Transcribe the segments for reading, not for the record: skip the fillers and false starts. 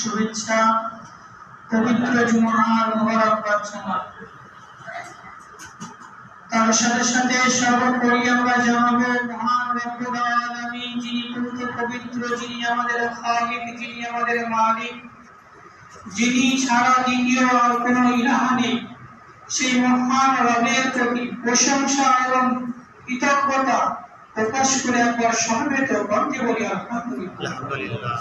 শুভেচ্ছা পবিত্র জুমার মোবারকবাদ জানাই। তার সাথে সাথে সর্বোপরি আমরা জানাবো মহান রব্বুল আলামিন যিনি পবিত্র, যিনি আমাদের খালিক, যিনি আমাদের মালিক, যিনি ছাড়া দ্বিতীয় আর কোনো ইলাহ নেই, সেই মহান রবের প্রতি প্রশংসা এবং কৃতজ্ঞতা প্রকাশ করে একবার সমবেত কণ্ঠে বলি আলহামদুলিল্লাহ।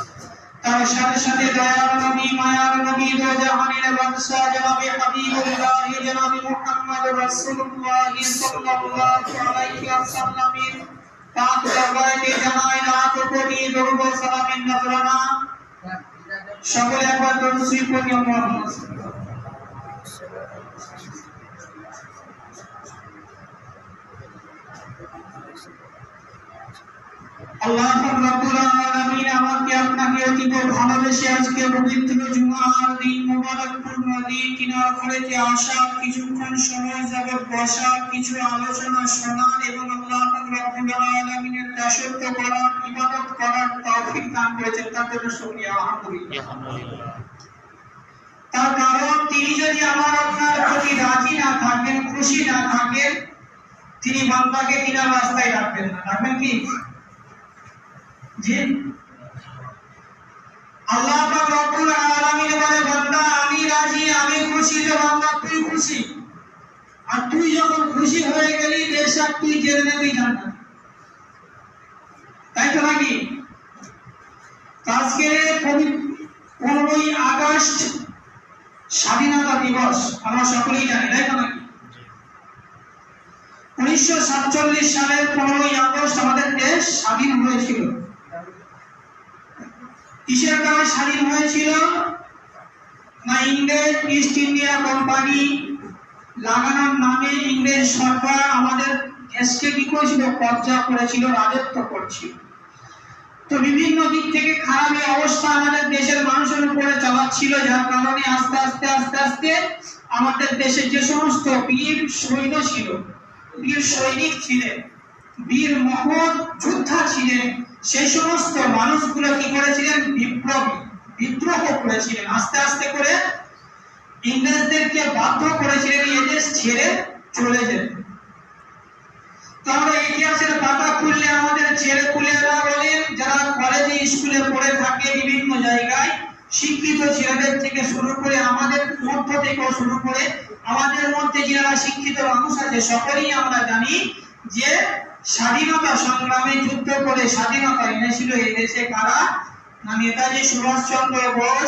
তার সাথে সাথে দয়ার নবী, মায়ার নবী, দো জাহানের বাদশা জনাবে হাবিবুল্লাহ জনাবে মুহাম্মদ রাসূলুল্লাহ সাল্লাল্লাহু আলাইহি ওয়াসাল্লামের পাক দরবারে জানাই লাখ কোটি দরুদ ও সালামের নজরানা। সকলে একবার দরুদ শরীফ পড়ি আল্লাহুম্মা আল্লাহ রাব্বুল আলামিন আমাকে আপনাকে অতীব ভালোবেসে আজকে পবিত্র জুমার দিন, মোবারকপূর্ণ দিন, কিনার ঘরেতে আসা, কিছুক্ষণ সময় যাবত বসা, কিছু আলোচনা শোনার এবং আল্লাহ রাব্বুল আলামিনের দাসত্ব করার, ইবাদত করার তৌফিক দান করেছেন। তার জন্য শুকরিয়া আলহামদুলিল্লাহ। তার কারণ তিনি যদি আমার আপনার প্রতি রাজি না থাকেন, খুশি না থাকেন, তিনি বান্দাকে কিনা রাস্তায় রাখবেন না। রাখবেন কি? জি, আল্লাহ পাক রব্বুল আলামিন বলে, বান্দা আমি রাজি, আমি খুশি, তো বান্দা তুই খুশি। আর তুই যখন খুশি হয়ে গেলি, বেশক তুই জেনে নেবি জান্নাত। তাই তো নাকি? আজকে 15ই আগস্ট স্বাধীনতা দিবস, আমরা সকলেই জানি, তাই তো নাকি? 1947 সালের 15ই আগস্ট আমাদের দেশ স্বাধীন হয়েছিল। কিসের কারণে স্বাধীন হয়েছিল? না, ইংরেজ ইস্ট ইন্ডিয়া কোম্পানি লাগানোর নামে ইংরেজ সরকার আমাদের দেশকে কি করেছিল? কব্জা করেছিল, রাজত্ব করছিল। তো বিভিন্ন দিক থেকে খারাপ অবস্থা আমাদের দেশের মানুষের উপরে চালাচ্ছিল, যার কারণে আস্তে আস্তে আস্তে আস্তে আমাদের দেশে যে সমস্ত বীর সৈন্য ছিল, বীর সৈনিক ছিলেন, বীর মহৎ যোদ্ধা ছিলেন, সেই সমস্ত মানুষগুলো কি করেছিলেন? বিদ্রোহ করেছিলেন। আস্তে আস্তে করে ইংরেজদেরকে বাধ্য করেছিলেন এই দেশ ছেড়ে চলে যেতে। তো আমরা ইতিহাসের পাতা খুললে আমাদের ছেলেপুলেরা বলেন, যারা কলেজে স্কুলে পড়ে থাকে, বিভিন্ন জায়গায় শিক্ষিত ছেলেদের থেকে শুরু করে আমাদের মধ্য থেকেও শুরু করে আমাদের মধ্যে যারা শিক্ষিত মানুষ আছে, সকলেই আমরা জানি যে স্বাধীনতা সংগ্রামে যুদ্ধ করে স্বাধীনতা এনেছিল এই দেশে কারা? না, নেতাজি সুভাষচন্দ্র বোস,